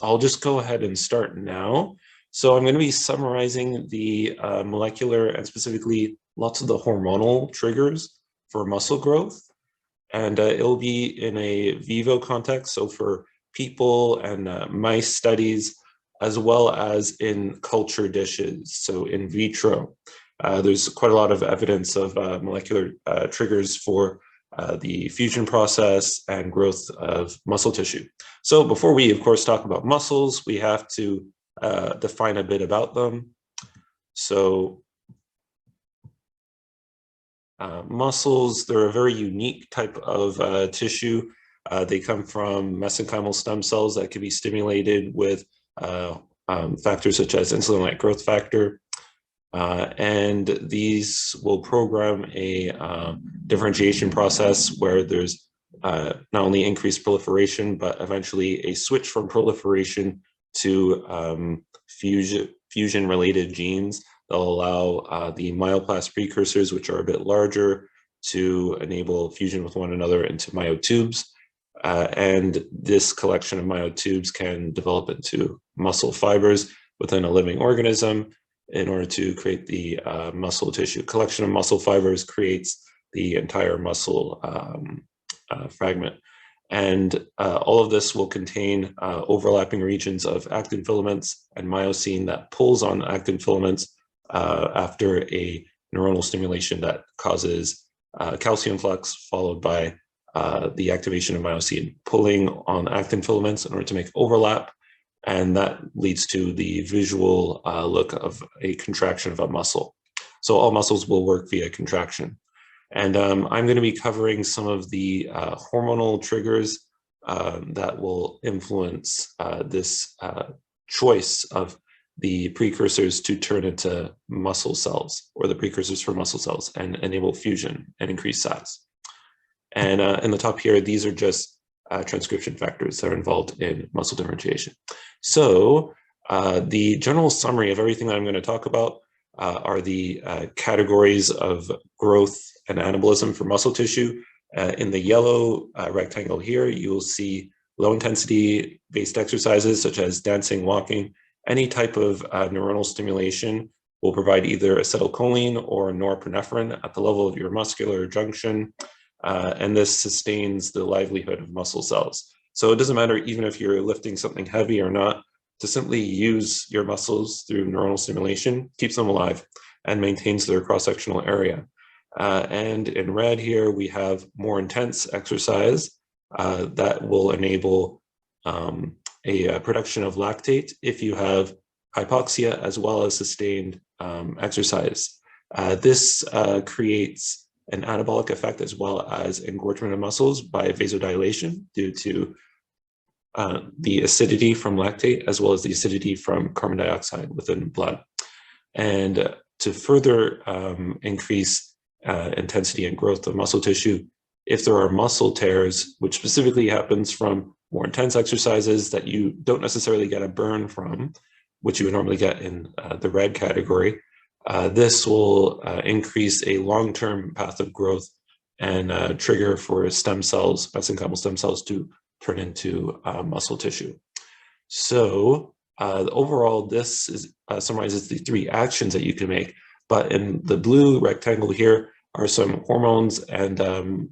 I'll just go ahead and start now. So I'm going to be summarizing the molecular and specifically lots of the hormonal triggers for muscle growth. And it'll be in a vivo context, so for people and mice studies, as well as in culture dishes, so in vitro. There's quite a lot of evidence of molecular triggers for the fusion process and growth of muscle tissue. So before we, of course, talk about muscles, we have to define a bit about them. So muscles, they're a very unique type of tissue. They come from mesenchymal stem cells that can be stimulated with factors such as insulin-like growth factor. And these will program a differentiation process where there's not only increased proliferation, but eventually a switch from proliferation to fusion-related genes that will allow the myoplast precursors, which are a bit larger, to enable fusion with one another into myotubes. And this collection of myotubes can develop into muscle fibers within a living organism in order to create the muscle tissue. Collection of muscle fibers creates the entire muscle fragment. And all of this will contain overlapping regions of actin filaments and myosin that pulls on actin filaments after a neuronal stimulation that causes calcium flux, followed by the activation of myosin, pulling on actin filaments in order to make overlap. And that leads to the visual look of a contraction of a muscle. So all muscles will work via contraction. And I'm going to be covering some of the hormonal triggers that will influence this choice of the precursors to turn into muscle cells, or the precursors for muscle cells, and enable fusion and increase size. And in the top here, these are just transcription factors that are involved in muscle differentiation. So the general summary of everything that I'm going to talk about are the categories of growth and anabolism for muscle tissue. In the yellow rectangle here, you'll see low intensity based exercises such as dancing, walking. Any type of neuronal stimulation will provide either acetylcholine or norepinephrine at the level of your muscular junction. And this sustains the livelihood of muscle cells. So it doesn't matter even if you're lifting something heavy or not, to simply use your muscles through neuronal stimulation keeps them alive and maintains their cross-sectional area. And in red here, we have more intense exercise that will enable a production of lactate if you have hypoxia as well as sustained exercise. This creates an anabolic effect as well as engorgement of muscles by vasodilation due to the acidity from lactate as well as the acidity from carbon dioxide within blood. And to further increase intensity and growth of muscle tissue, if there are muscle tears, which specifically happens from more intense exercises that you don't necessarily get a burn from, which you would normally get in the red category, this will increase a long-term path of growth and trigger for stem cells, mesenchymal stem cells, to turn into muscle tissue. So overall, this summarizes the three actions that you can make. But in the blue rectangle here are some hormones and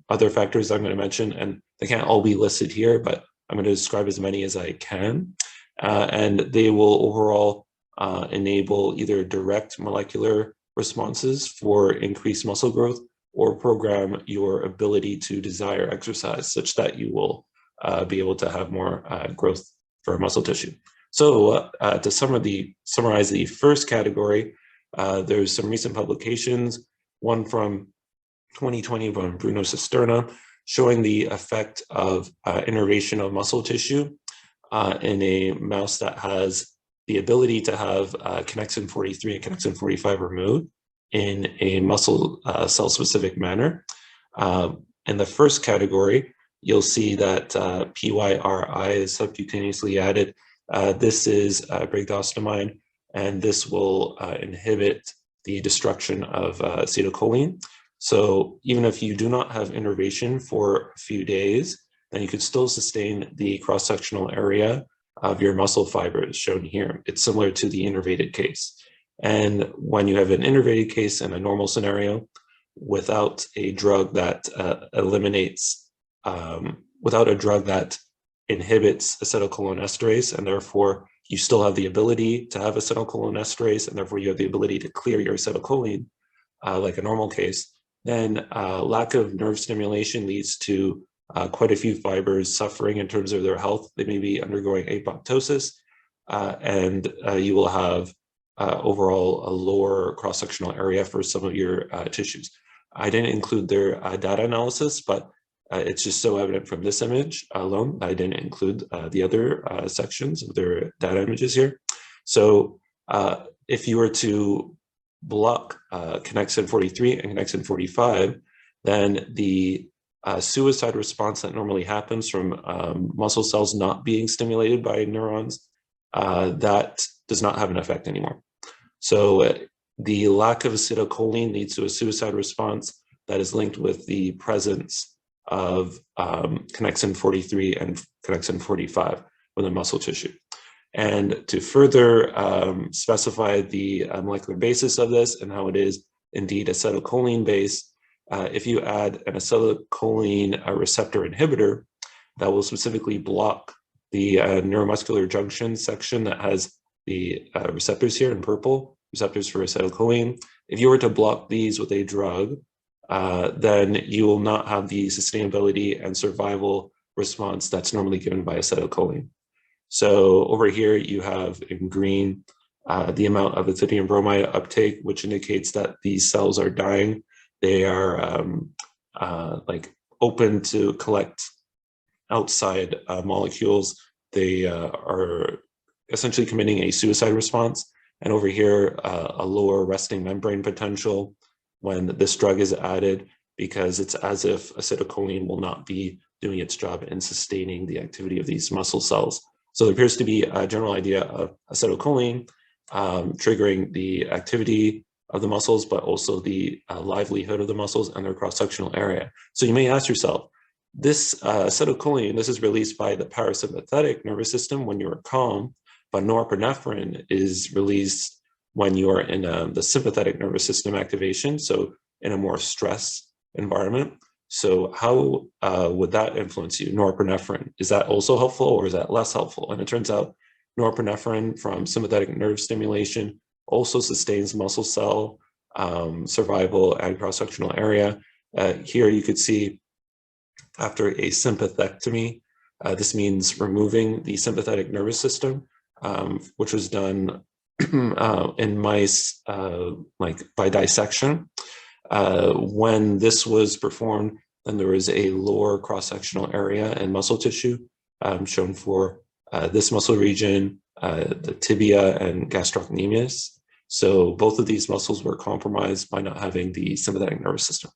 other factors I'm going to mention, and they can't all be listed here, but I'm going to describe as many as I can. And they will overall enable either direct molecular responses for increased muscle growth or program your ability to desire exercise such that you will be able to have more growth for muscle tissue. So to summarize the first category, there's some recent publications, one from 2020 from Bruno Cisterna, showing the effect of innervation of muscle tissue in a mouse that has the ability to have connexin 43 and connexin 45 removed in a muscle cell-specific manner. In the first category, you'll see that PYRI is subcutaneously added. This is brigdostamine, and this will inhibit the destruction of acetylcholine. So even if you do not have innervation for a few days, then you could still sustain the cross-sectional area of your muscle fibers shown here. It's similar to the innervated case. And when you have an innervated case in a normal scenario, without a drug that without a drug that inhibits acetylcholinesterase, and therefore you still have the ability to have acetylcholinesterase, and therefore you have the ability to clear your acetylcholine, like a normal case, then lack of nerve stimulation leads to quite a few fibers suffering in terms of their health. They may be undergoing apoptosis, and you will have overall a lower cross-sectional area for some of your tissues. I didn't include their data analysis, but it's just so evident from this image alone that I didn't include the other sections of their data images here. So if you were to block connexin 43 and connexin 45, then the suicide response that normally happens from muscle cells not being stimulated by neurons, that does not have an effect anymore. So the lack of acetylcholine leads to a suicide response that is linked with the presence of connexin 43 and connexin 45 within muscle tissue. And to further specify the molecular basis of this and how it is indeed acetylcholine based, if you add an acetylcholine receptor inhibitor that will specifically block the neuromuscular junction section that has the receptors here in purple, receptors for acetylcholine, if you were to block these with a drug, then you will not have the sustainability and survival response that's normally given by acetylcholine. So over here you have in green the amount of lithium bromide uptake, which indicates that these cells are dying. They are like open to collect outside molecules. They are essentially committing a suicide response. And over here, a lower resting membrane potential when this drug is added, because it's as if acetylcholine will not be doing its job in sustaining the activity of these muscle cells. So there appears to be a general idea of acetylcholine triggering the activity of the muscles, but also the livelihood of the muscles and their cross-sectional area. So you may ask yourself, this acetylcholine, this is released by the parasympathetic nervous system when you're calm, but norepinephrine is released when you are in the sympathetic nervous system activation, so in a more stress environment. So how would that influence you? Norepinephrine, is that also helpful or is that less helpful? And it turns out norepinephrine from sympathetic nerve stimulation also sustains muscle cell survival and cross-sectional area. Here you could see after a sympathectomy, this means removing the sympathetic nervous system, which was done in mice like by dissection. When this was performed, then there was a lower cross-sectional area and muscle tissue shown for this muscle region, the tibia and gastrocnemius. So both of these muscles were compromised by not having the sympathetic nervous system.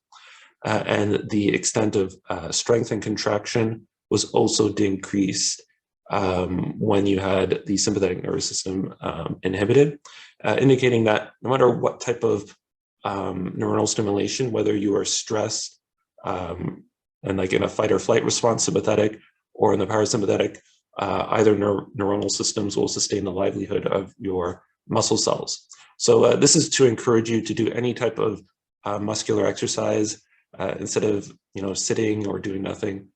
And the extent of strength and contraction was also decreased when you had the sympathetic nervous system inhibited, indicating that no matter what type of neuronal stimulation, whether you are stressed and like in a fight or flight response, sympathetic, or in the parasympathetic, either neuronal systems will sustain the livelihood of your muscle cells. So this is to encourage you to do any type of muscular exercise instead of sitting or doing nothing.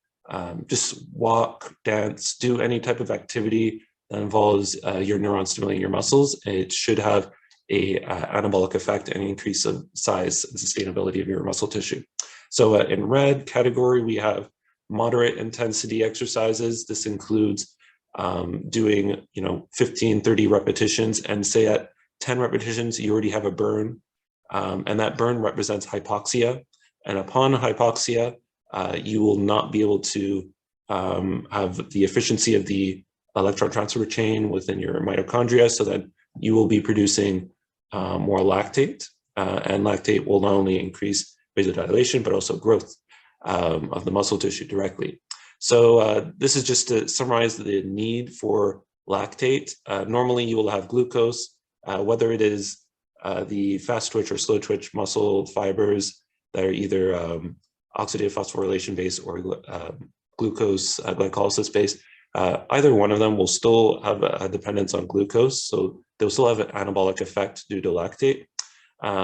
Just walk, dance, do any type of activity that involves your neurons stimulating your muscles. It should have a anabolic effect and increase of size and sustainability of your muscle tissue. So in red category, we have moderate intensity exercises. This includes doing 15, 30 repetitions, and say at 10 repetitions, you already have a burn. And that burn represents hypoxia. And upon hypoxia, you will not be able to have the efficiency of the electron transfer chain within your mitochondria, so that you will be producing more lactate, and lactate will not only increase vasodilation, but also growth of the muscle tissue directly. So this is just to summarize the need for lactate. Normally you will have glucose, whether it is the fast twitch or slow twitch muscle fibers that are either oxidative phosphorylation based or glucose glycolysis based. Either one of them will still have a dependence on glucose, so they'll still have an anabolic effect due to lactate.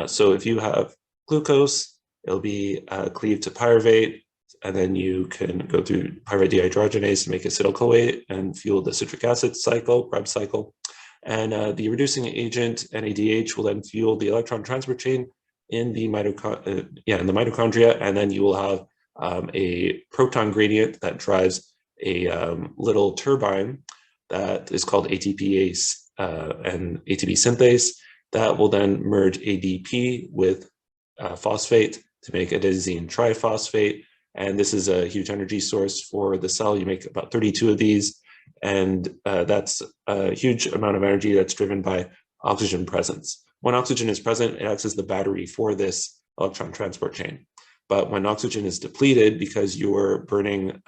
So if you have glucose, it'll be cleaved to pyruvate, and then you can go through pyruvate dehydrogenase to make acetylcholine and fuel the citric acid cycle, Krebs cycle. And the reducing agent, NADH, will then fuel the electron transport chain in the mitochondria, and then you will have a proton gradient that drives a little turbine that is called ATPase and ATP synthase that will then merge ADP with phosphate to make adenosine triphosphate. And this is a huge energy source for the cell. You make about 32 of these, and that's a huge amount of energy that's driven by oxygen presence. When oxygen is present, it acts as the battery for this electron transport chain. But when oxygen is depleted, because you're burning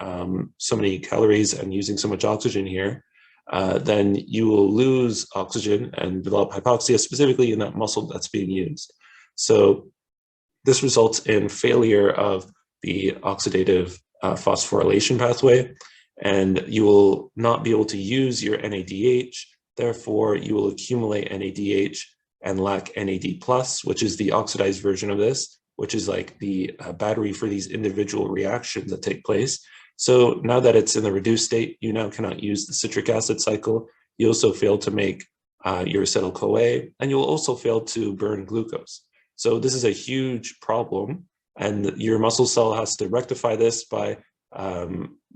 so many calories and using so much oxygen here, then you will lose oxygen and develop hypoxia, specifically in that muscle that's being used. So this results in failure of the oxidative phosphorylation pathway, and you will not be able to use your NADH. Therefore, you will accumulate NADH and lack NAD+, which is the oxidized version of this, which is like the battery for these individual reactions that take place. So now that it's in the reduced state, you now cannot use the citric acid cycle. You also fail to make your acetyl-CoA, and you'll also fail to burn glucose. So this is a huge problem, and your muscle cell has to rectify this by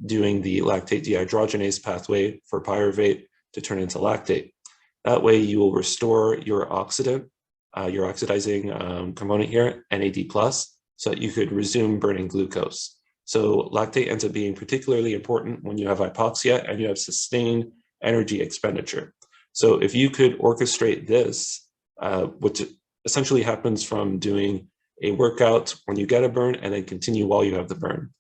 doing the lactate dehydrogenase pathway for pyruvate to turn into lactate. That way you will restore your oxidant, your oxidizing component here, NAD+, so that you could resume burning glucose. So lactate ends up being particularly important when you have hypoxia and you have sustained energy expenditure. So if you could orchestrate this, which essentially happens from doing a workout when you get a burn and then continue while you have the burn,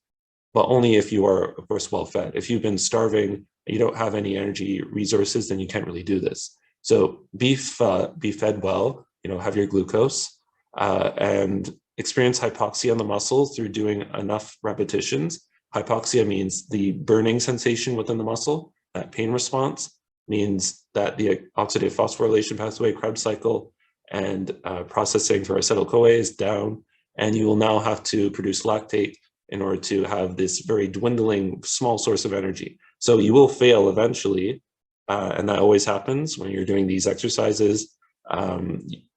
but only if you are, of course, well fed. If you've been starving and you don't have any energy resources, then you can't really do this. So be fed well, have your glucose, and experience hypoxia in the muscle through doing enough repetitions. Hypoxia means the burning sensation within the muscle. That pain response means that the oxidative phosphorylation pathway, Krebs cycle, and processing for acetyl-CoA is down, and you will now have to produce lactate in order to have this very dwindling small source of energy. So you will fail eventually, and that always happens when you're doing these exercises.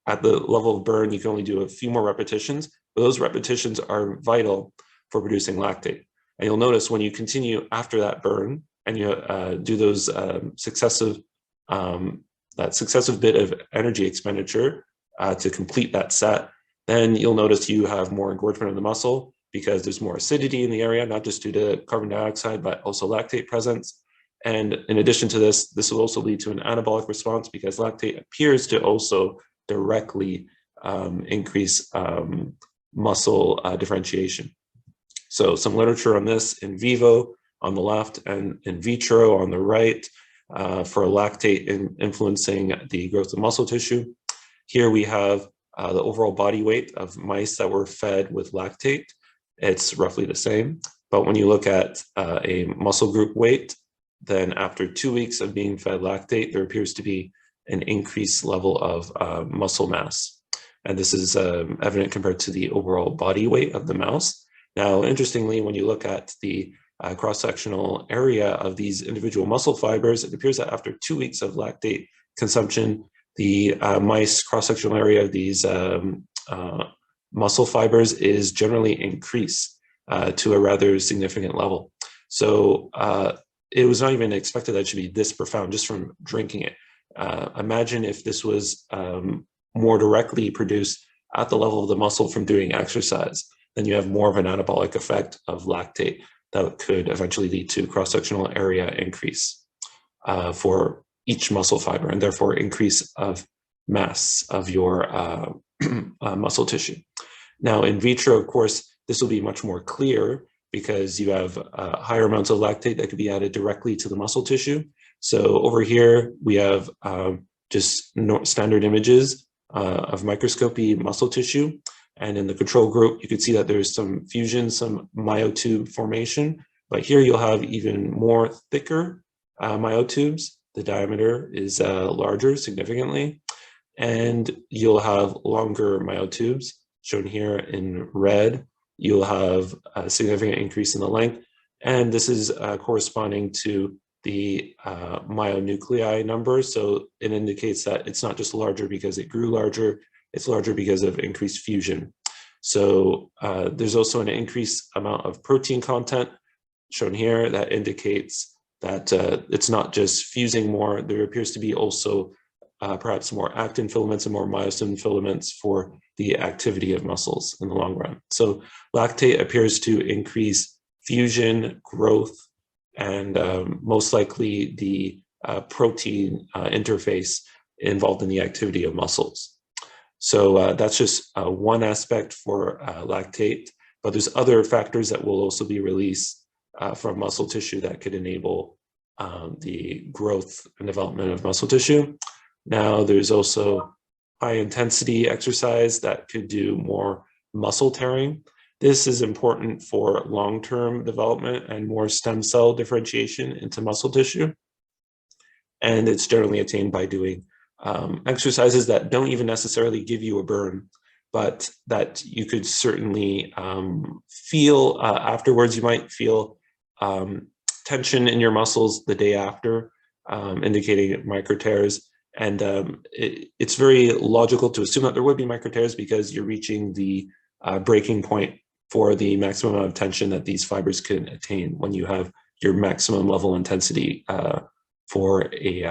At the level of burn, you can only do a few more repetitions, but those repetitions are vital for producing lactate. And you'll notice when you continue after that burn and you do those successive bit of energy expenditure to complete that set, then you'll notice you have more engorgement of the muscle because there's more acidity in the area, not just due to carbon dioxide, but also lactate presence. And in addition to this, this will also lead to an anabolic response because lactate appears to also directly increase muscle differentiation. So some literature on this in vivo on the left and in vitro on the right for lactate influencing the growth of muscle tissue. Here we have the overall body weight of mice that were fed with lactate. It's roughly the same, but when you look at a muscle group weight, then after 2 weeks of being fed lactate, there appears to be an increased level of muscle mass. And this is evident compared to the overall body weight of the mouse. Now, interestingly, when you look at the cross-sectional area of these individual muscle fibers, it appears that after 2 weeks of lactate consumption, the mice cross-sectional area of these muscle fibers is generally increased to a rather significant level. So it was not even expected that it should be this profound just from drinking it. Imagine if this was more directly produced at the level of the muscle from doing exercise, then you have more of an anabolic effect of lactate that could eventually lead to cross-sectional area increase for each muscle fiber, and therefore increase of mass of your muscle tissue. Now, in vitro, of course, this will be much more clear because you have higher amounts of lactate that could be added directly to the muscle tissue. So over here, we have just standard images of microscopy muscle tissue. And in the control group, you can see that there's some fusion, some myotube formation. But here you'll have even more thicker myotubes. The diameter is larger significantly, and you'll have longer myotubes shown here in red. You'll have a significant increase in the length, and this is corresponding to the myonuclei number. So it indicates that it's not just larger because it grew larger, it's larger because of increased fusion. So there's also an increased amount of protein content shown here that indicates that it's not just fusing more, there appears to be also perhaps more actin filaments and more myosin filaments for the activity of muscles in the long run. So lactate appears to increase fusion, growth, and most likely the protein interface involved in the activity of muscles. So that's just one aspect for lactate, but there's other factors that will also be released from muscle tissue that could enable the growth and development of muscle tissue. Now there's also high intensity exercise that could do more muscle tearing. This is important for long-term development and more stem cell differentiation into muscle tissue. And it's generally attained by doing exercises that don't even necessarily give you a burn, but that you could certainly feel afterwards. You might feel tension in your muscles the day after, indicating microtears. And it's very logical to assume that there would be microtears because you're reaching the breaking point for the maximum amount of tension that these fibers can attain when you have your maximum level intensity for a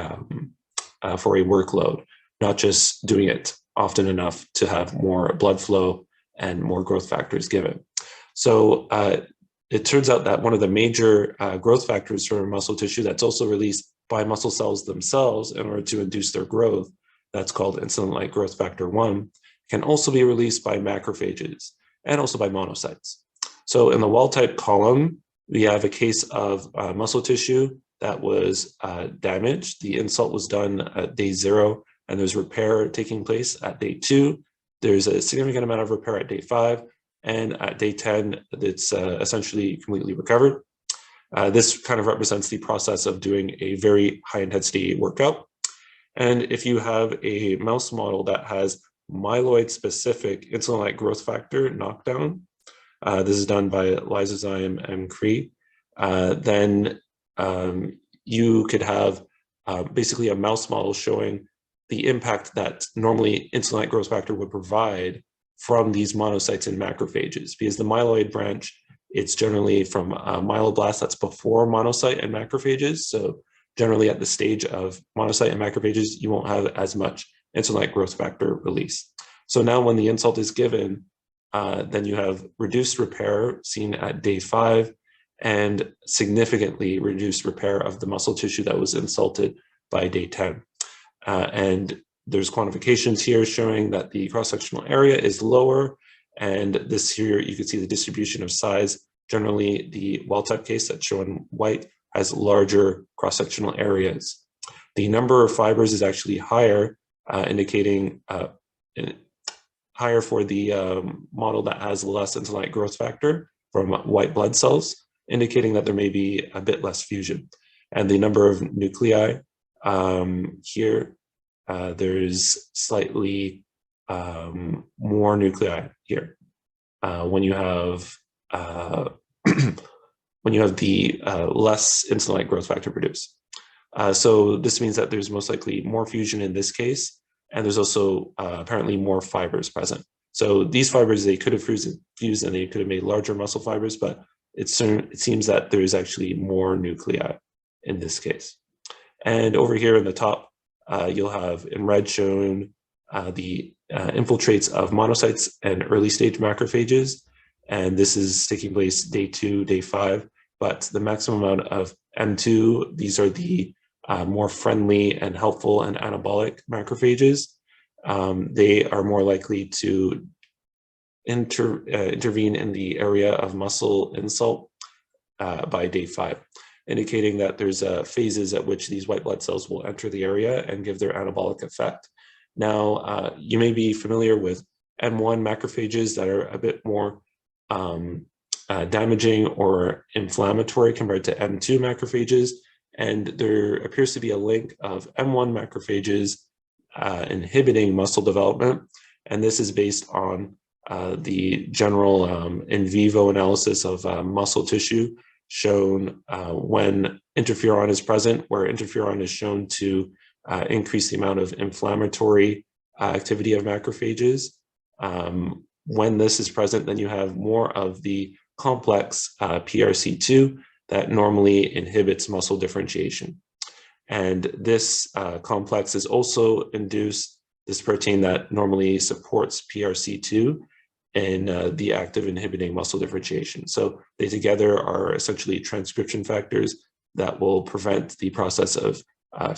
workload, not just doing it often enough to have more blood flow and more growth factors given. So it turns out that one of the major growth factors for muscle tissue that's also released by muscle cells themselves in order to induce their growth, that's called insulin-like growth factor 1, can also be released by macrophages and also by monocytes. So in the wild-type column, we have a case of muscle tissue that was damaged. The insult was done at day 0, and there's repair taking place at day 2. There's a significant amount of repair at day 5, and at day 10, it's essentially completely recovered. This kind of represents the process of doing a very high-intensity workout. And if you have a mouse model that has myeloid-specific insulin-like growth factor knockdown, this is done by lysozyme M-Cre, then you could have basically a mouse model showing the impact that normally insulin-like growth factor would provide from these monocytes and macrophages, because the myeloid branch, it's generally from myeloblast that's before monocyte and macrophages. So generally at the stage of monocyte and macrophages, you won't have as much insulin-like growth factor release. So now when the insult is given, then you have reduced repair seen at day 5 and significantly reduced repair of the muscle tissue that was insulted by day 10. And there's quantifications here showing that the cross-sectional area is lower, and this here, you can see the distribution of size. Generally, the wild-type case that's shown white has larger cross-sectional areas. The number of fibers is actually higher, indicating higher for the model that has less insulin-like growth factor from white blood cells, indicating that there may be a bit less fusion. And the number of nuclei here, there's slightly more nuclei here when you have the less insulin-like growth factor produced. So this means that there's most likely more fusion in this case, and there's also apparently more fibers present. So these fibers, they could have fused and they could have made larger muscle fibers, but it seems that there's actually more nuclei in this case. And over here in the top, you'll have in red shown the infiltrates of monocytes and early stage macrophages. And this is taking place day 2, day 5, but the maximum amount of M2, these are the more friendly and helpful and anabolic macrophages. They are more likely to intervene in the area of muscle insult by day 5, indicating that there's phases at which these white blood cells will enter the area and give their anabolic effect. Now, you may be familiar with M1 macrophages that are a bit more damaging or inflammatory compared to M2 macrophages. And there appears to be a link of M1 macrophages inhibiting muscle development. And this is based on the general in vivo analysis of muscle tissue shown when interferon is present, where interferon is shown to increase the amount of inflammatory activity of macrophages. When this is present, then you have more of the complex PRC2 that normally inhibits muscle differentiation. And this complex is also induced, this protein that normally supports PRC2 in the act of inhibiting muscle differentiation. So they together are essentially transcription factors that will prevent the process of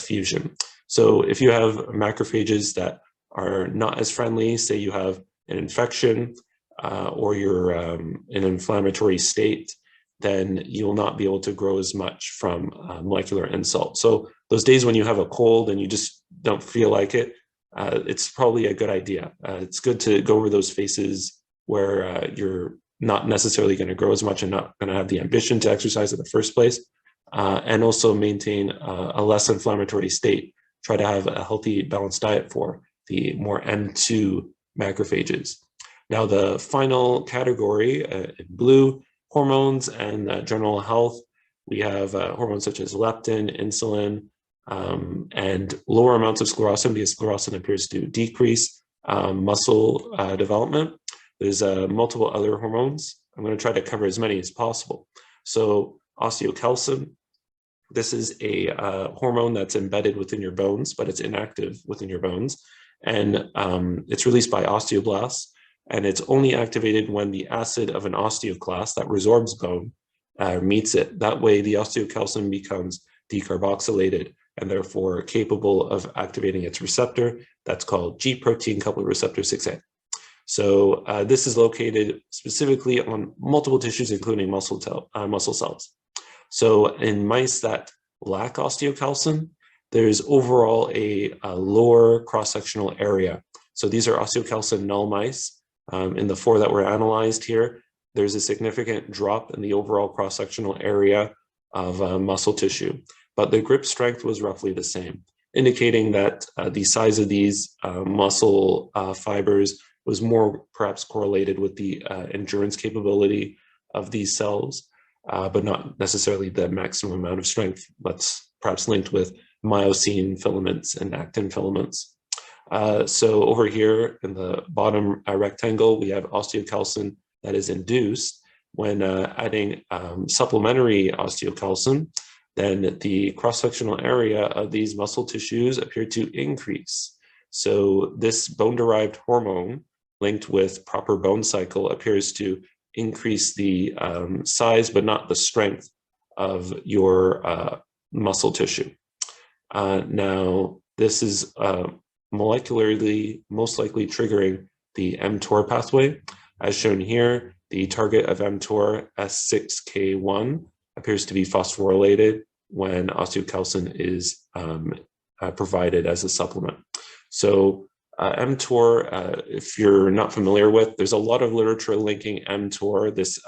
fusion. So if you have macrophages that are not as friendly, say you have an infection or you're in an inflammatory state, then you will not be able to grow as much from molecular insult. So those days when you have a cold and you just don't feel like it, it's probably a good idea. It's good to go over those phases where you're not necessarily going to grow as much and not going to have the ambition to exercise in the first place, and also maintain a less inflammatory state. Try to have a healthy, balanced diet for the more M2 macrophages. Now, the final category in blue, hormones and general health. We have hormones such as leptin, insulin, and lower amounts of sclerostin, because sclerostin appears to decrease muscle development. There's multiple other hormones. I'm going to try to cover as many as possible. So osteocalcin, this is a hormone that's embedded within your bones, but it's inactive within your bones. And it's released by osteoblasts. And it's only activated when the acid of an osteoclast that resorbs bone meets it. That way, the osteocalcin becomes decarboxylated and therefore capable of activating its receptor. That's called G protein-coupled receptor 6A. So this is located specifically on multiple tissues, including muscle cells. So in mice that lack osteocalcin, there's overall a lower cross-sectional area. So these are osteocalcin null mice. In the 4 that were analyzed here, there's a significant drop in the overall cross-sectional area of muscle tissue, but the grip strength was roughly the same, indicating that the size of these muscle fibers was more perhaps correlated with the endurance capability of these cells, but not necessarily the maximum amount of strength that's perhaps linked with myosin filaments and actin filaments. So over here in the bottom rectangle, we have osteocalcin that is induced when adding supplementary osteocalcin. Then the cross-sectional area of these muscle tissues appear to increase. So this bone-derived hormone linked with proper bone cycle appears to increase the size, but not the strength of your muscle tissue. Now, this is molecularly most likely triggering the mTOR pathway. As shown here, the target of mTOR, S6K1, appears to be phosphorylated when osteocalcin is provided as a supplement. So mTOR, if you're not familiar with, there's a lot of literature linking mTOR, this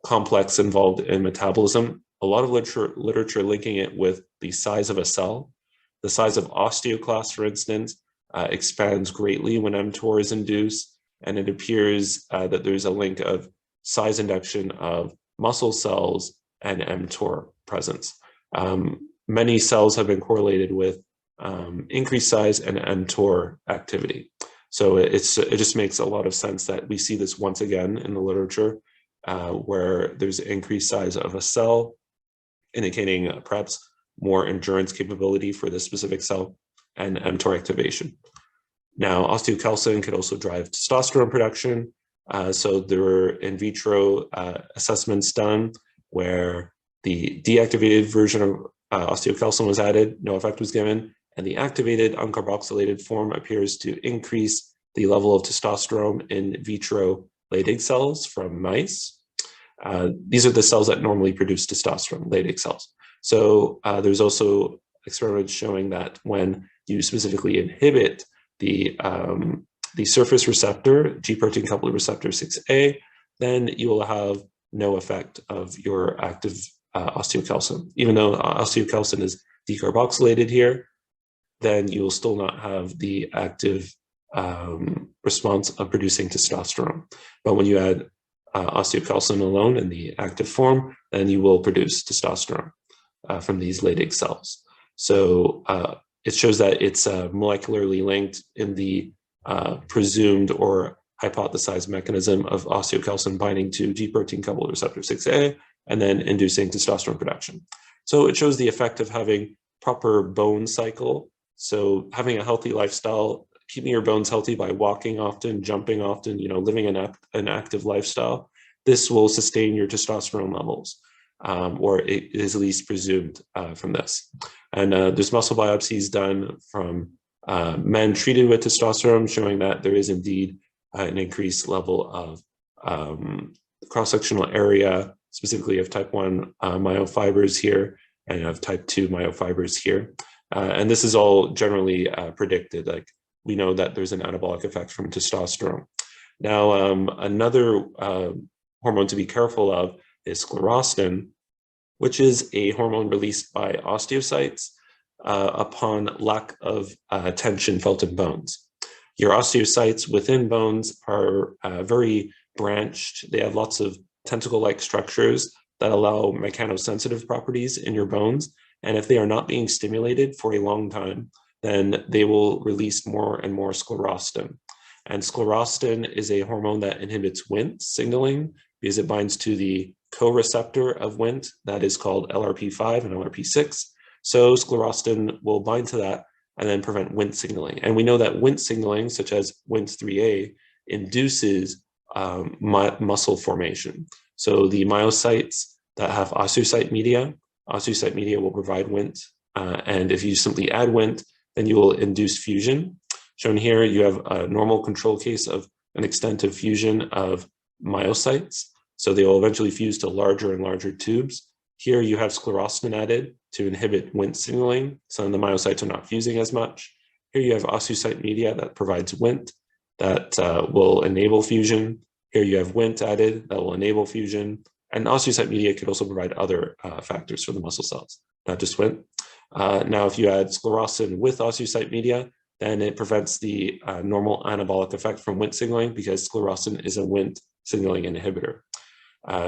complex involved in metabolism, a lot of literature linking it with the size of a cell. The size of osteoclasts, for instance, expands greatly when mTOR is induced, and it appears that there's a link of size induction of muscle cells and mTOR presence. Many cells have been correlated with increased size and mTOR activity. So it just makes a lot of sense that we see this once again in the literature, where there's increased size of a cell, indicating perhaps more endurance capability for this specific cell, and mTOR activation. Now, osteocalcin could also drive testosterone production. So there were in vitro assessments done where the deactivated version of osteocalcin was added, no effect was given, and the activated uncarboxylated form appears to increase the level of testosterone in vitro Leydig cells from mice. These are the cells that normally produce testosterone, Leydig cells. So there's also experiments showing that when you specifically inhibit the surface receptor, G protein-coupled receptor 6A, then you will have no effect of your active osteocalcin. Even though osteocalcin is decarboxylated here, then you will still not have the active response of producing testosterone. But when you add osteocalcin alone in the active form, then you will produce testosterone from these Leydig cells. So it shows that it's molecularly linked in the presumed or hypothesized mechanism of osteocalcin binding to G protein coupled receptor 6A and then inducing testosterone production. So it shows the effect of having proper bone cycle. So having a healthy lifestyle, keeping your bones healthy by walking often, jumping often, living an active lifestyle, this will sustain your testosterone levels, or it is at least presumed from this. And there's muscle biopsies done from men treated with testosterone showing that there is indeed an increased level of cross-sectional area, specifically of type 1 myofibers here and of type 2 myofibers here. And this is all generally predicted. Like, we know that there's an anabolic effect from testosterone. Now, another hormone to be careful of is sclerostin, which is a hormone released by osteocytes upon lack of tension felt in bones. Your osteocytes within bones are very branched. They have lots of tentacle-like structures that allow mechanosensitive properties in your bones. And if they are not being stimulated for a long time, then they will release more and more sclerostin. And sclerostin is a hormone that inhibits Wnt signaling because it binds to the co-receptor of Wnt that is called LRP5 and LRP6. So sclerostin will bind to that and then prevent Wnt signaling. And we know that Wnt signaling, such as Wnt3A, induces muscle formation. So the myocytes that have osteocyte media will provide Wnt. And if you simply add Wnt, then you will induce fusion. Shown here, you have a normal control case of an extent of fusion of myocytes. So they will eventually fuse to larger and larger tubes. Here you have sclerostin added to inhibit Wnt signaling, so the myocytes are not fusing as much. Here you have osteocyte media that provides Wnt that will enable fusion. Here you have Wnt added that will enable fusion. And osteocyte media could also provide other factors for the muscle cells, not just Wnt. Now, if you add sclerostin with osteocyte media, then it prevents the normal anabolic effect from Wnt signaling because sclerostin is a Wnt signaling inhibitor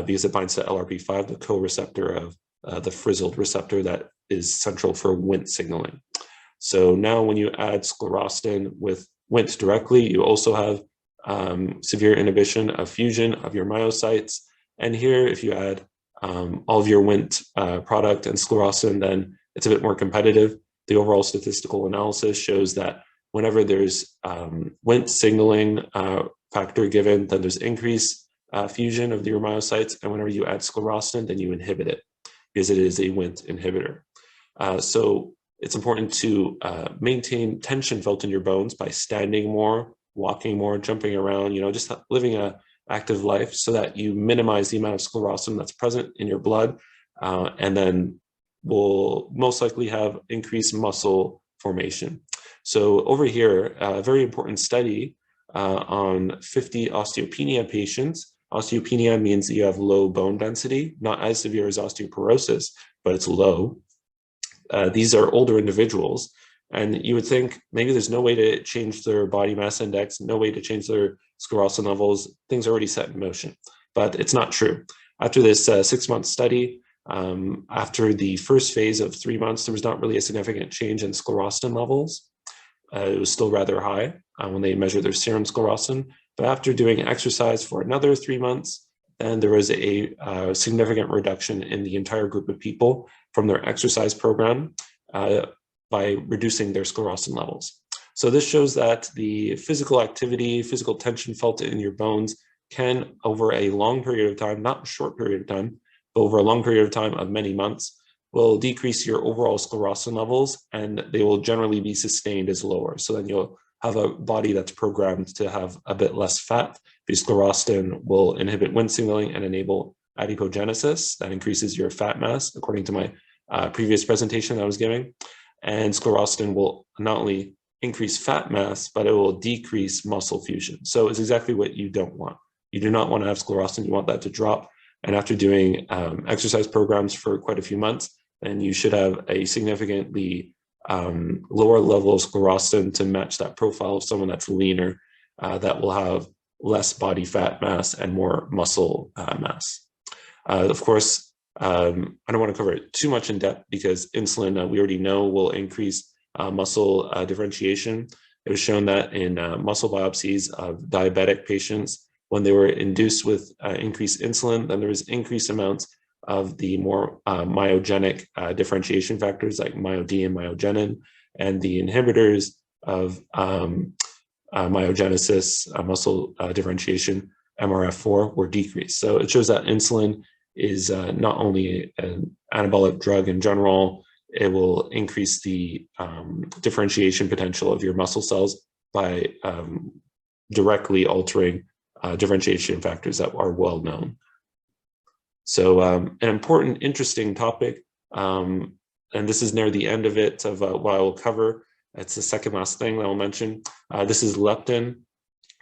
because it binds to LRP5, the co-receptor of the frizzled receptor that is central for Wnt signaling. So now when you add sclerostin with Wnt directly, you also have severe inhibition of fusion of your myocytes. And here, if you add all of your Wnt product and sclerostin, then it's a bit more competitive. The overall statistical analysis shows that whenever there's Wnt signaling factor given, then there's increased fusion of your myocytes. And whenever you add sclerostin, then you inhibit it because it is a Wnt inhibitor. So it's important to maintain tension felt in your bones by standing more, walking more, jumping around, just living an active life so that you minimize the amount of sclerostin that's present in your blood and then will most likely have increased muscle formation. So over here, a very important study on 50 osteopenia patients. Osteopenia means that you have low bone density, not as severe as osteoporosis, but it's low. These are older individuals, and you would think maybe there's no way to change their body mass index, no way to change their sclerostin levels, things are already set in motion, but it's not true. After this 6-month study, after the first phase of 3 months, there was not really a significant change in sclerostin levels. It was still rather high when they measured their serum sclerostin, but after doing exercise for another 3 months, then there was a significant reduction in the entire group of people from their exercise program by reducing their sclerostin levels. So this shows that the physical activity, physical tension felt in your bones can, over a long period of time, not a short period of time, but over a long period of time of many months, will decrease your overall sclerostin levels, and they will generally be sustained as lower. So then you'll have a body that's programmed to have a bit less fat, because sclerostin will inhibit Wnt signaling and enable adipogenesis. That increases your fat mass, according to my previous presentation that I was giving. And sclerostin will not only increase fat mass, but it will decrease muscle fusion. So it's exactly what you don't want. You do not want to have sclerostin. You want that to drop. And after doing exercise programs for quite a few months, then you should have a significantly lower level of sclerostin to match that profile of someone that's leaner, that will have less body fat mass and more muscle mass. Of course, I don't want to cover it too much in depth because insulin, we already know, will increase muscle differentiation. It was shown that in muscle biopsies of diabetic patients, when they were induced with increased insulin, then there was increased amounts of the more myogenic differentiation factors like MyoD and myogenin, and the inhibitors of myogenesis, muscle differentiation, MRF4, were decreased. So it shows that insulin is not only an anabolic drug in general, it will increase the differentiation potential of your muscle cells by directly altering differentiation factors that are well known. So an important, interesting topic, and this is near the end of it, of what I will cover. It's the second last thing that I'll mention. This is leptin.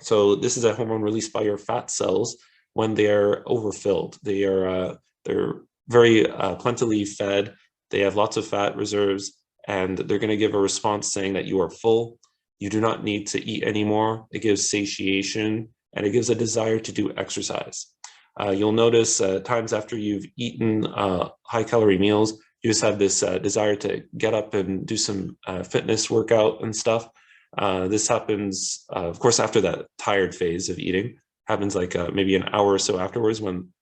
So this is a hormone released by your fat cells when they are overfilled. They're very plentifully fed. They have lots of fat reserves, and they're going to give a response saying that you are full. You do not need to eat anymore. It gives satiation, and it gives a desire to do exercise. You'll notice times after you've eaten high-calorie meals, you just have this desire to get up and do some fitness workout and stuff. This happens, of course, after that tired phase of eating. Happens like maybe an hour or so afterwards when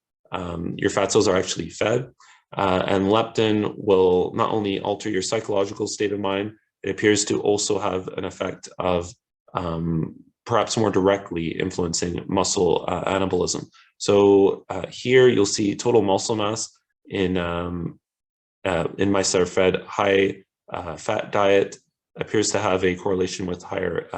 your fat cells are actually fed. And leptin will not only alter your psychological state of mind, it appears to also have an effect of perhaps more directly influencing muscle anabolism. So here you'll see total muscle mass in mice that are fed high fat diet appears to have a correlation with higher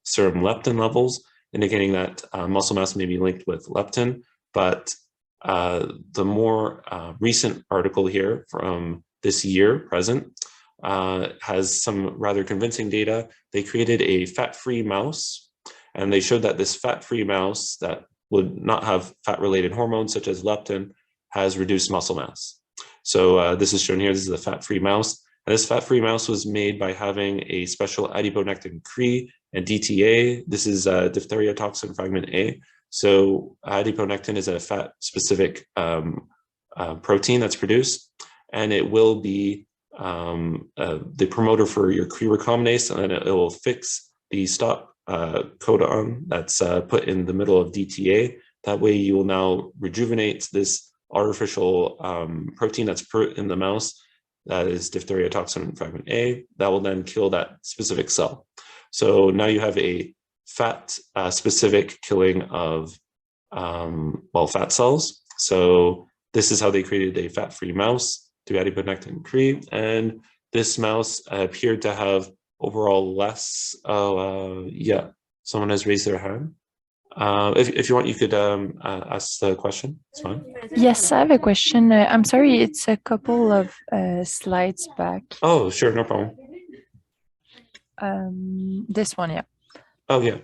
serum leptin levels, indicating that muscle mass may be linked with leptin. But the more recent article here from this year, present, has some rather convincing data. They created a fat-free mouse, and they showed that this fat-free mouse that would not have fat-related hormones such as leptin has reduced muscle mass. So this is shown here. This is a fat-free mouse. And this fat-free mouse was made by having a special adiponectin-Cre and DTA. This is diphtheria toxin fragment A. So adiponectin is a fat-specific protein that's produced, and it will be the promoter for your Cre recombinase, and then it will fix the stop codon that's put in the middle of DTA. That way you will now rejuvenate this artificial protein that's put in the mouse, that is diphtheria toxin fragment A, that will then kill that specific cell. So now you have a fat specific killing of fat cells. So this is how they created a fat-free mouse through adiponectin-Cre, and this mouse appeared to have overall less. Yeah, someone has raised their hand. If you want, you could ask the question. It's fine. Yes, I have a question. I'm sorry, it's a couple of slides back. Oh, sure, no problem. This one, yeah. Oh, yeah.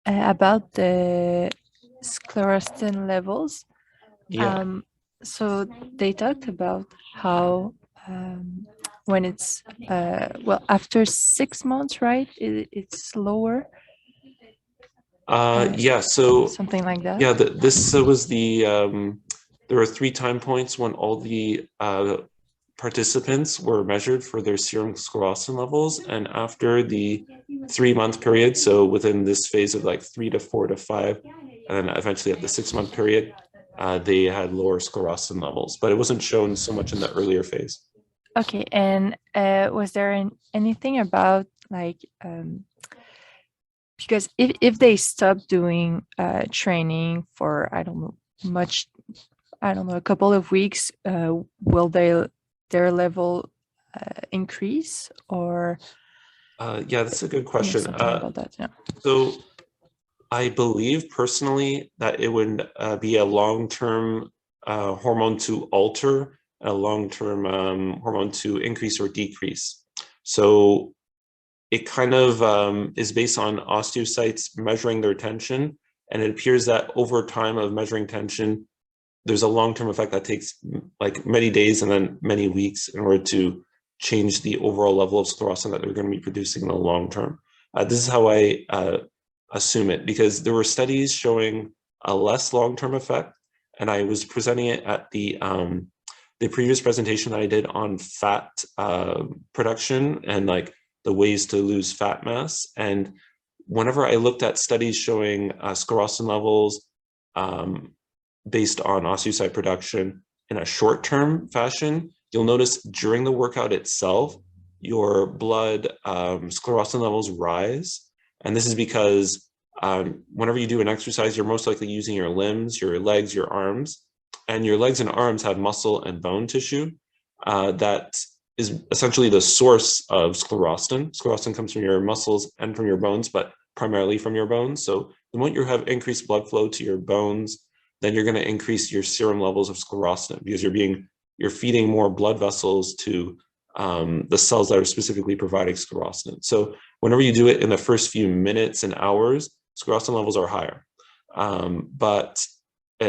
About the sclerostin levels. Yeah. So they talked about how when it's after 6 months, right? It's lower. Yeah, so something like that. Yeah, this was the there were 3 time points when all the participants were measured for their serum sclerostin levels, and after the 3-month period, so within this phase of like 3 to 4 to 5, and then eventually at the 6-month period, they had lower sclerostin levels, but it wasn't shown so much in the earlier phase. Okay, and was there anything about like because if they stop doing training for I don't know a couple of weeks, will their level increase or? Yeah, that's a good question. About that, yeah. So I believe personally that it would be a long-term hormone to alter, a long-term hormone to increase or decrease. So it kind of is based on osteocytes measuring their tension, and it appears that over time of measuring tension, there's a long-term effect that takes like many days and then many weeks in order to change the overall level of sclerostin that they're going to be producing in the long term. This is how I assume it, because there were studies showing a less long-term effect, and I was presenting it at the previous presentation that I did on fat production and like the ways to lose fat mass. And whenever I looked at studies showing sclerostin levels based on osteocyte production in a short-term fashion, you'll notice during the workout itself, your blood sclerostin levels rise. And this is because whenever you do an exercise, you're most likely using your limbs, your legs, your arms, and your legs and arms have muscle and bone tissue that is essentially the source of sclerostin. Sclerostin comes from your muscles and from your bones, but primarily from your bones. So the moment you have increased blood flow to your bones, then you're going to increase your serum levels of sclerostin because you're feeding more blood vessels to the cells that are specifically providing sclerostin. So whenever you do it in the first few minutes and hours, sclerostin levels are higher. But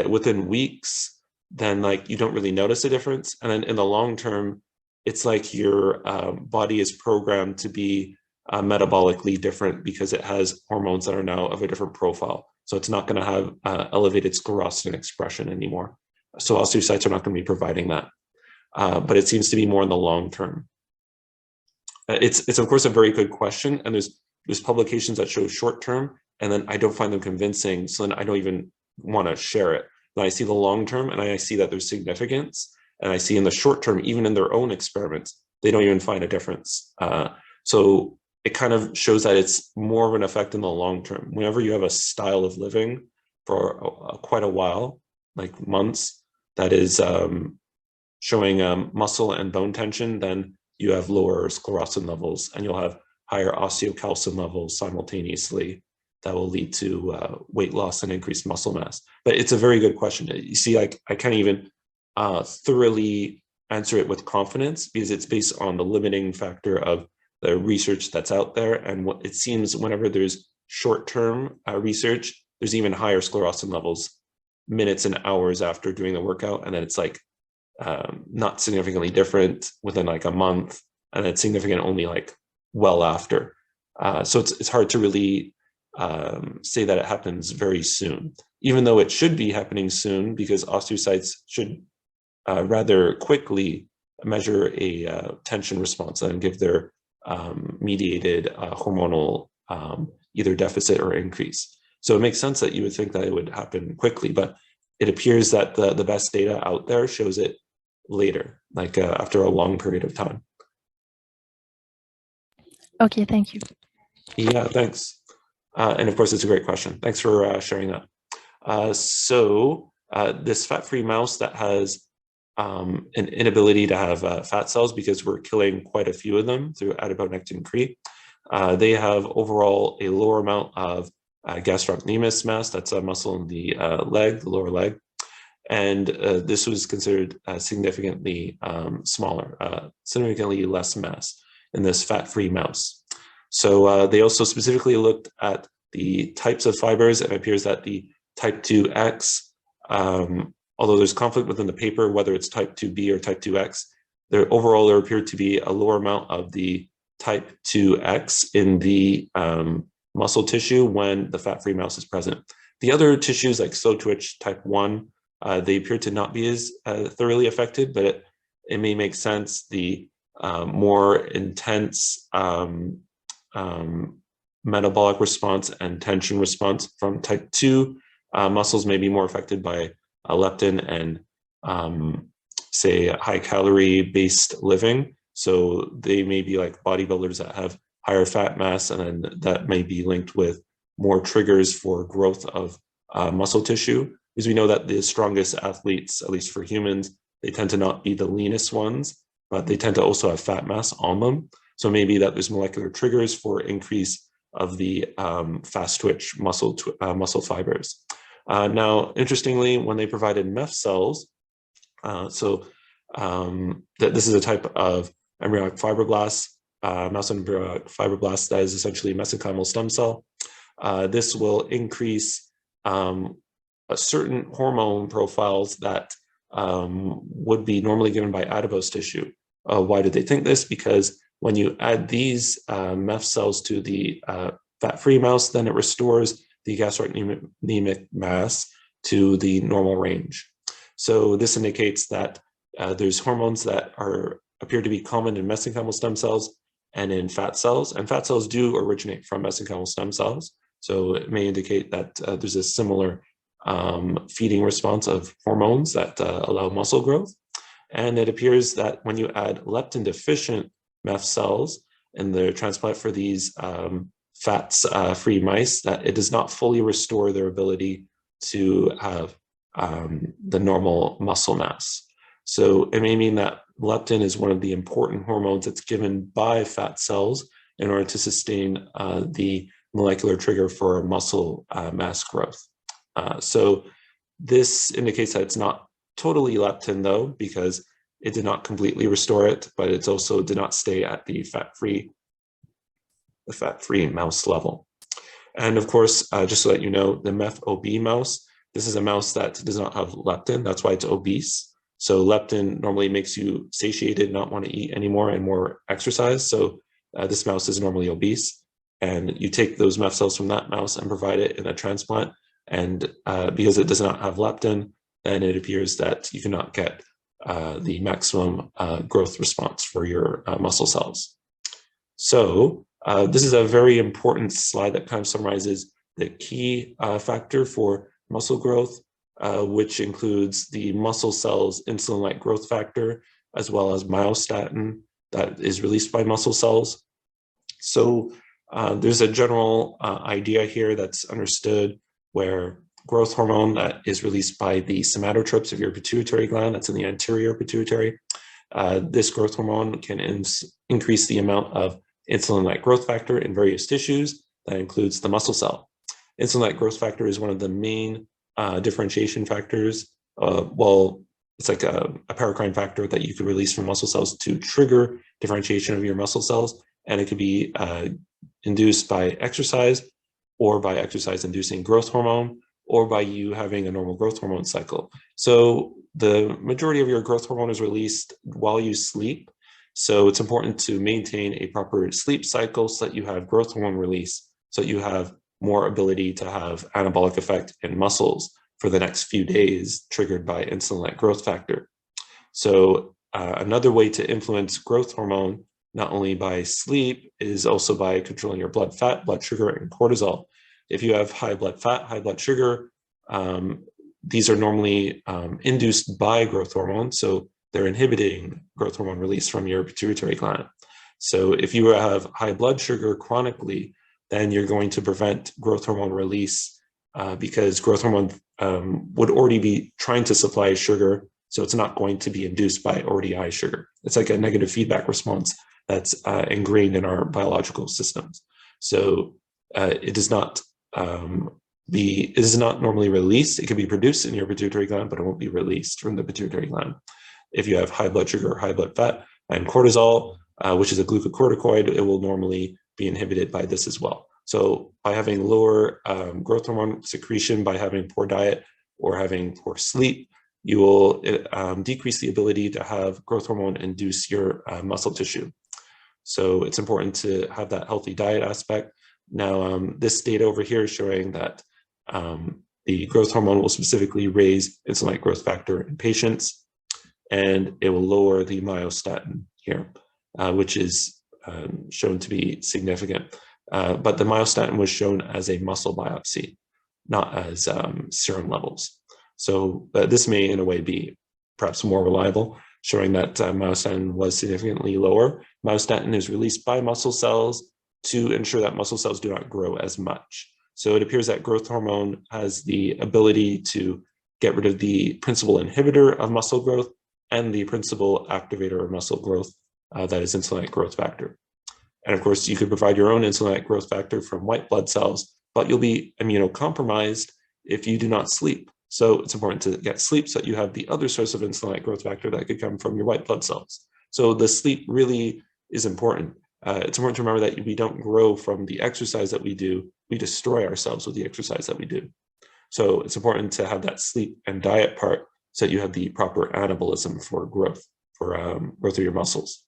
within weeks, then like you don't really notice a difference. And then in the long term, it's like your body is programmed to be metabolically different because it has hormones that are now of a different profile. So it's not going to have elevated sclerostin expression anymore. So osteocytes are not going to be providing that. But it seems to be more in the long term. It's of course a very good question, and there's publications that show short term, and then I don't find them convincing, so then I don't even want to share it. Then I see the long term, and I see that there's significance, and I see in the short term, even in their own experiments, they don't even find a difference. So it kind of shows that it's more of an effect in the long term. Whenever you have a style of living for quite a while, like months, that is showing muscle and bone tension, then you have lower sclerostin levels, and you'll have higher osteocalcin levels simultaneously that will lead to weight loss and increased muscle mass. But it's a very good question. You see, I can't even thoroughly answer it with confidence because it's based on the limiting factor of the research that's out there. And what it seems whenever there's short-term research, there's even higher sclerostin levels minutes and hours after doing the workout. And then it's like not significantly different within like a month, and it's significant only like well after. So it's hard to really say that it happens very soon, even though it should be happening soon because osteocytes should rather quickly measure a tension response and give their mediated hormonal either deficit or increase. So it makes sense that you would think that it would happen quickly, but it appears that the best data out there shows it later, like after a long period of time. Okay, thank you. Yeah, thanks. And of course, it's a great question. Thanks for sharing that. So this fat-free mouse that has an inability to have fat cells because we're killing quite a few of them through adiponectin-Cre, they have overall a lower amount of gastrocnemius mass, that's a muscle in the leg, the lower leg. And this was considered significantly smaller, significantly less mass in this fat-free mouse. So they also specifically looked at the types of fibers, and it appears that the type 2X, although there's conflict within the paper whether it's type 2B or type 2X, overall there appeared to be a lower amount of the type 2X in the muscle tissue when the fat-free mouse is present. The other tissues like slow twitch type 1, they appear to not be as thoroughly affected, but it may make sense. The more intense metabolic response and tension response from type 2 muscles may be more affected by leptin and say high calorie based living. So they may be like bodybuilders that have higher fat mass, and then that may be linked with more triggers for growth of muscle tissue. Because we know that the strongest athletes, at least for humans, they tend to not be the leanest ones, but they tend to also have fat mass on them. So maybe that there's molecular triggers for increase of the fast twitch muscle fibers. Now, interestingly, when they provided MEF cells, this is a type of embryonic fibroblast, mouse embryonic fibroblast that is essentially mesenchymal stem cell. This will increase certain hormone profiles that would be normally given by adipose tissue. Why did they think this? Because when you add these MEF cells to the fat-free mouse, then it restores the gastrocnemic mass to the normal range. So this indicates that there's hormones that appear to be common in mesenchymal stem cells and in fat cells. And fat cells do originate from mesenchymal stem cells. So it may indicate that there's a similar feeding response of hormones that allow muscle growth. And it appears that when you add leptin deficient MEF cells in the transplant for these fats-free mice, that it does not fully restore their ability to have the normal muscle mass. So it may mean that leptin is one of the important hormones that's given by fat cells in order to sustain the molecular trigger for muscle mass growth. So this indicates that it's not totally leptin though, because it did not completely restore it, but it also did not stay at the fat-free mouse level. And of course, just so that you know, the MEF-OB mouse, this is a mouse that does not have leptin. That's why it's obese. So leptin normally makes you satiated, not want to eat anymore and more exercise. So this mouse is normally obese. And you take those MEF cells from that mouse and provide it in a transplant. And because it does not have leptin, then it appears that you cannot get the maximum growth response for your muscle cells. So this is a very important slide that kind of summarizes the key factor for muscle growth, which includes the muscle cells insulin-like growth factor, as well as myostatin that is released by muscle cells. So there's a general idea here that's understood where growth hormone that is released by the somatotropes of your pituitary gland, that's in the anterior pituitary. This growth hormone can increase the amount of insulin-like growth factor in various tissues. That includes the muscle cell. Insulin-like growth factor is one of the main differentiation factors. Well, it's like a paracrine factor that you could release from muscle cells to trigger differentiation of your muscle cells. And it could be induced by exercise, or by exercise inducing growth hormone, or by you having a normal growth hormone cycle. So the majority of your growth hormone is released while you sleep. So it's important to maintain a proper sleep cycle so that you have growth hormone release, so that you have more ability to have anabolic effect in muscles for the next few days triggered by insulin-like growth factor. So another way to influence growth hormone, not only by sleep, is also by controlling your blood fat, blood sugar, and cortisol. If you have high blood fat, high blood sugar, these are normally induced by growth hormone. So they're inhibiting growth hormone release from your pituitary gland. So if you have high blood sugar chronically, then you're going to prevent growth hormone release because growth hormone would already be trying to supply sugar. So it's not going to be induced by already high sugar. It's like a negative feedback response that's ingrained in our biological systems. So it is not normally released. It can be produced in your pituitary gland, but it won't be released from the pituitary gland. If you have high blood sugar, high blood fat, and cortisol, which is a glucocorticoid, it will normally be inhibited by this as well. So by having lower growth hormone secretion, by having poor diet or having poor sleep, you will decrease the ability to have growth hormone induce your muscle tissue. So it's important to have that healthy diet aspect. Now, this data over here is showing that the growth hormone will specifically raise insulin-like growth factor in patients, and it will lower the myostatin here, which is shown to be significant. But the myostatin was shown as a muscle biopsy, not as serum levels. So this may, in a way, be perhaps more reliable, showing that myostatin was significantly lower. Myostatin is released by muscle cells to ensure that muscle cells do not grow as much. So it appears that growth hormone has the ability to get rid of the principal inhibitor of muscle growth and the principal activator of muscle growth, that is insulin-like growth factor. And of course, you could provide your own insulin-like growth factor from white blood cells, but you'll be immunocompromised if you do not sleep. So it's important to get sleep so that you have the other source of insulin-like growth factor that could come from your white blood cells. So the sleep really is important. It's important to remember that we don't grow from the exercise that we do. We destroy ourselves with the exercise that we do. So it's important to have that sleep and diet part so that you have the proper anabolism for growth of your muscles.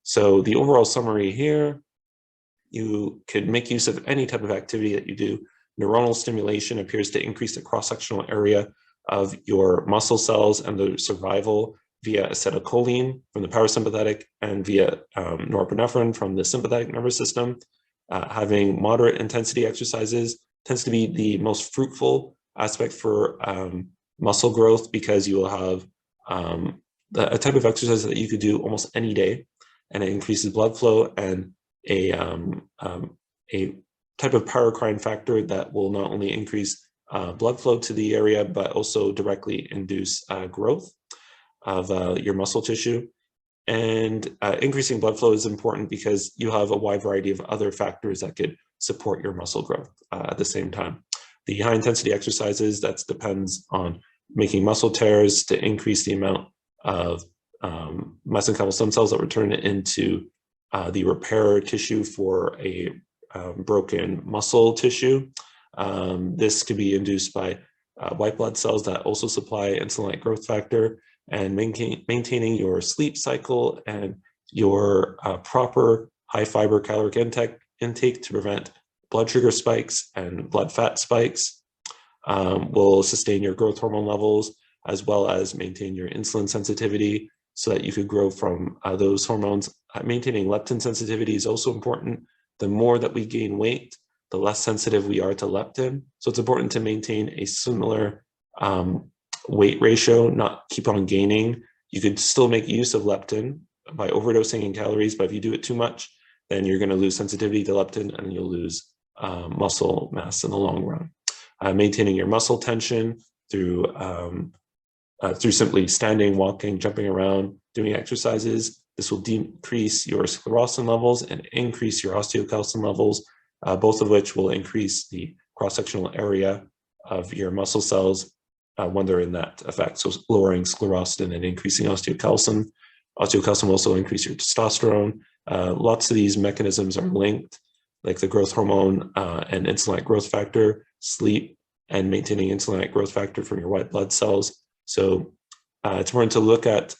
So the overall summary here, you could make use of any type of activity that you do. Neuronal stimulation appears to increase the cross-sectional area of your muscle cells and the survival via acetylcholine from the parasympathetic and via norepinephrine from the sympathetic nervous system. Having moderate intensity exercises tends to be the most fruitful aspect for muscle growth, because you will have a type of exercise that you could do almost any day, and it increases blood flow, and a type of paracrine factor that will not only increase blood flow to the area, but also directly induce growth of your muscle tissue. And increasing blood flow is important because you have a wide variety of other factors that could support your muscle growth at the same time. The high intensity exercises, that depends on making muscle tears to increase the amount of mesenchymal stem cells that return into the repair tissue for a broken muscle tissue. This could be induced by white blood cells that also supply insulin-like growth factor, and maintaining your sleep cycle and your proper high fiber caloric intake to prevent blood sugar spikes and blood fat spikes will sustain your growth hormone levels, as well as maintain your insulin sensitivity so that you could grow from those hormones. Maintaining leptin sensitivity is also important. The more that we gain weight, the less sensitive we are to leptin. So it's important to maintain a similar weight ratio, not keep on gaining. You could still make use of leptin by overdosing in calories, but if you do it too much, then you're going to lose sensitivity to leptin and you'll lose muscle mass in the long run. Maintaining your muscle tension through simply standing, walking, jumping around, doing exercises. This will decrease your sclerostin levels and increase your osteocalcin levels, both of which will increase the cross-sectional area of your muscle cells when they're in that effect. So lowering sclerostin and increasing osteocalcin. Osteocalcin will also increase your testosterone. Lots of these mechanisms are linked, like the growth hormone and insulin-like growth factor, sleep, and maintaining insulin-like growth factor from your white blood cells. So it's important to look at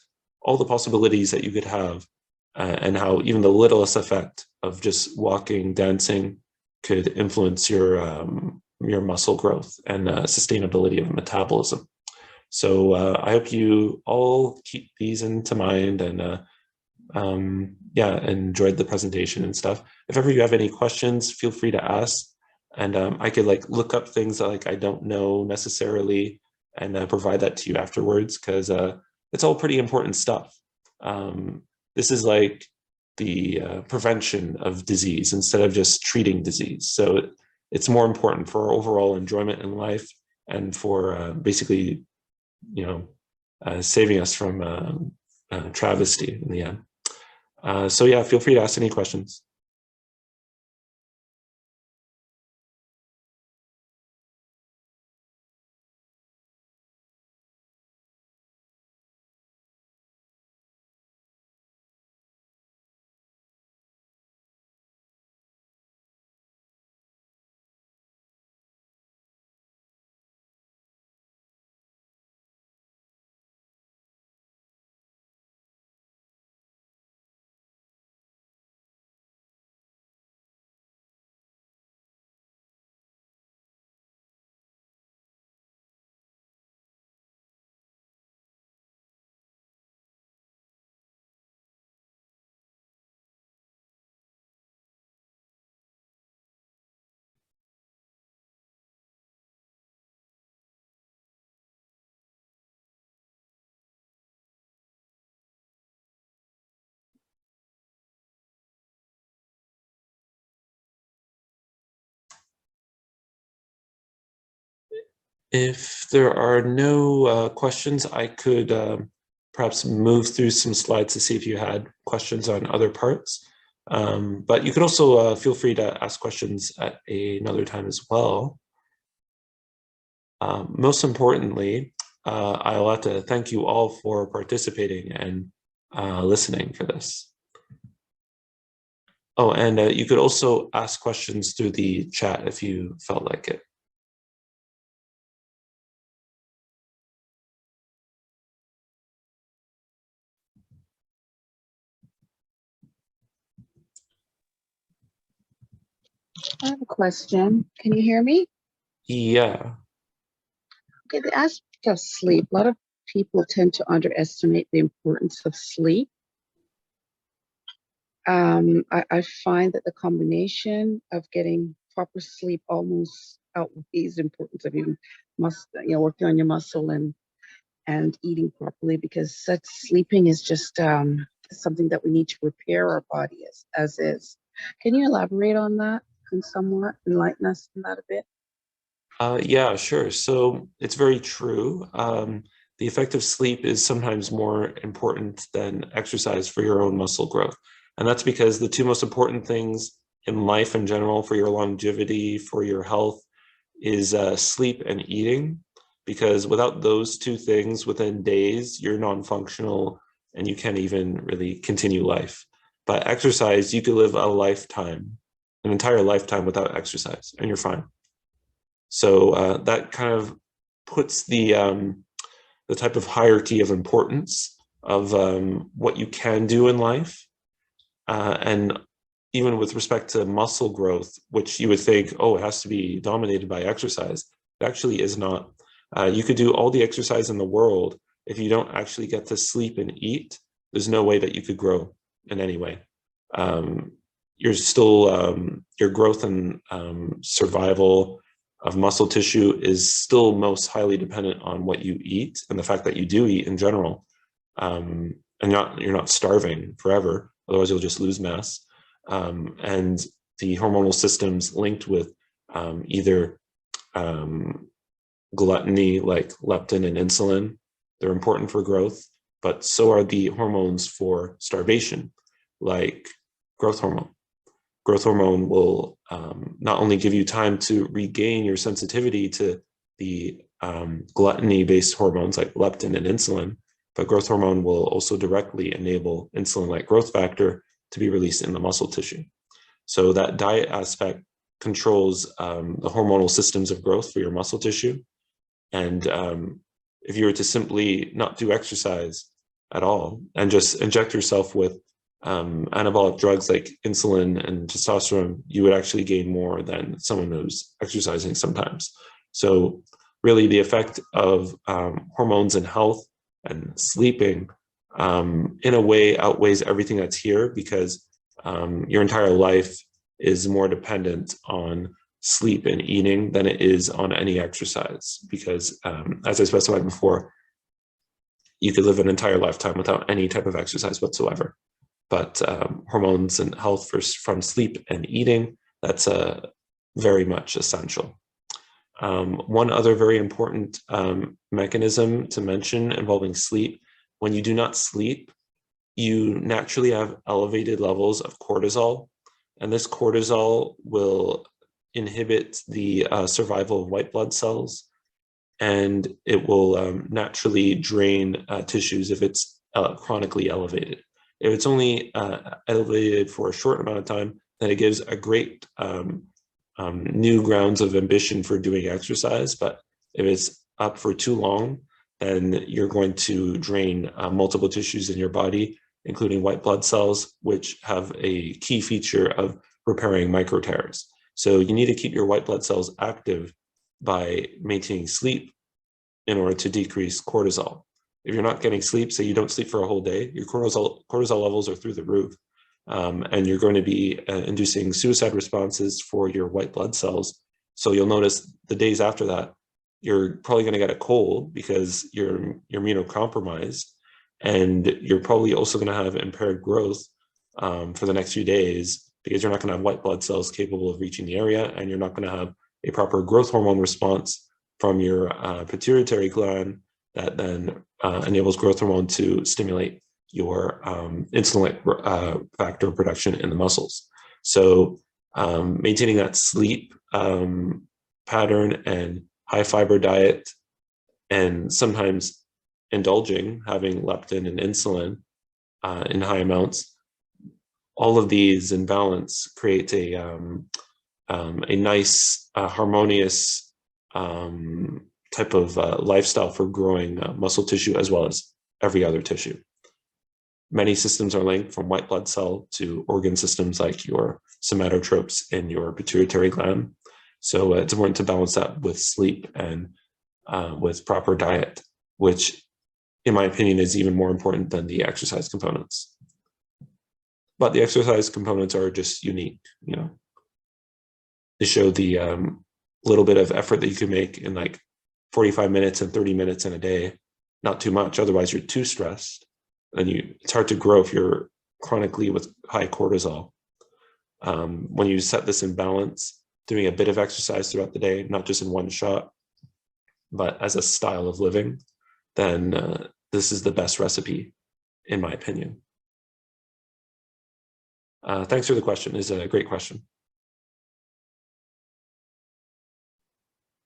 all the possibilities that you could have and how even the littlest effect of just walking, dancing could influence your muscle growth and sustainability of metabolism. So I hope you all keep these into mind and yeah, enjoyed the presentation and stuff. If ever you have any questions, feel free to ask. And I could like look up things that like I don't know necessarily and provide that to you afterwards, because it's all pretty important stuff. This is like the prevention of disease instead of just treating disease. So it's more important for our overall enjoyment in life and for basically, you know, saving us from travesty in the end. So yeah, feel free to ask any questions. If there are no questions, I could perhaps move through some slides to see if you had questions on other parts. But you could also feel free to ask questions at another time as well. Most importantly, I'll have to thank you all for participating and listening for this. Oh, and you could also ask questions through the chat if you felt like it. I have a question. Can you hear me? Yeah. Okay, the aspect of sleep. A lot of people tend to underestimate the importance of sleep. I find that the combination of getting proper sleep almost outweighs the importance of even working on your muscle and eating properly, because such sleeping is just something that we need to repair our body as is. Can you elaborate on that and somewhat enlighten us on that a bit? Yeah, sure. So it's very true. The effect of sleep is sometimes more important than exercise for your own muscle growth. And that's because the two most important things in life in general for your longevity, for your health, is sleep and eating. Because without those two things, within days, you're non-functional and you can't even really continue life. But exercise, you could live a lifetime, an entire lifetime without exercise, and you're fine. So that kind of puts the type of hierarchy of importance of what you can do in life. And even with respect to muscle growth, which you would think, oh, it has to be dominated by exercise, it actually is not. You could do all the exercise in the world. If you don't actually get to sleep and eat, there's no way that you could grow in any way. You're still, your growth and survival of muscle tissue is still most highly dependent on what you eat and the fact that you do eat in general. And you're not starving forever, otherwise you'll just lose mass. And the hormonal systems linked with either gluttony like leptin and insulin, they're important for growth, but so are the hormones for starvation, like growth hormone. Growth hormone will not only give you time to regain your sensitivity to the gluttony-based hormones like leptin and insulin, but growth hormone will also directly enable insulin-like growth factor to be released in the muscle tissue. So that diet aspect controls the hormonal systems of growth for your muscle tissue. And if you were to simply not do exercise at all and just inject yourself with anabolic drugs like insulin and testosterone, you would actually gain more than someone who's exercising sometimes. So really the effect of hormones and health and sleeping in a way outweighs everything that's here, because your entire life is more dependent on sleep and eating than it is on any exercise. Because as I specified before, you could live an entire lifetime without any type of exercise whatsoever. But hormones and health from sleep and eating, that's very much essential. One other very important mechanism to mention involving sleep: when you do not sleep, you naturally have elevated levels of cortisol, and this cortisol will inhibit the survival of white blood cells, and it will naturally drain tissues if it's chronically elevated. If it's only elevated for a short amount of time, then it gives a great new grounds of ambition for doing exercise. But if it's up for too long, then you're going to drain multiple tissues in your body, including white blood cells, which have a key feature of repairing microtears. So you need to keep your white blood cells active by maintaining sleep in order to decrease cortisol. If you're not getting sleep, say you don't sleep for a whole day, your cortisol levels are through the roof. And you're going to be inducing suicide responses for your white blood cells. So you'll notice the days after that, you're probably going to get a cold because you're immunocompromised, and you're probably also going to have impaired growth for the next few days, because you're not going to have white blood cells capable of reaching the area, and you're not going to have a proper growth hormone response from your pituitary gland that then enables growth hormone to stimulate your insulin-like factor production in the muscles. So maintaining that sleep pattern and high fiber diet, and sometimes indulging, having leptin and insulin in high amounts, all of these in balance create a nice, harmonious type of lifestyle for growing muscle tissue, as well as every other tissue. Many systems are linked from white blood cell to organ systems like your somatotropes in your pituitary gland. So it's important to balance that with sleep and with proper diet, which in my opinion is even more important than the exercise components. But the exercise components are just unique, you know. They show the little bit of effort that you can make in like 45 minutes and 30 minutes in a day, not too much, otherwise you're too stressed. And it's hard to grow if you're chronically with high cortisol. When you set this in balance, doing a bit of exercise throughout the day, not just in one shot, but as a style of living, then this is the best recipe, in my opinion. Thanks for the question. It's a great question.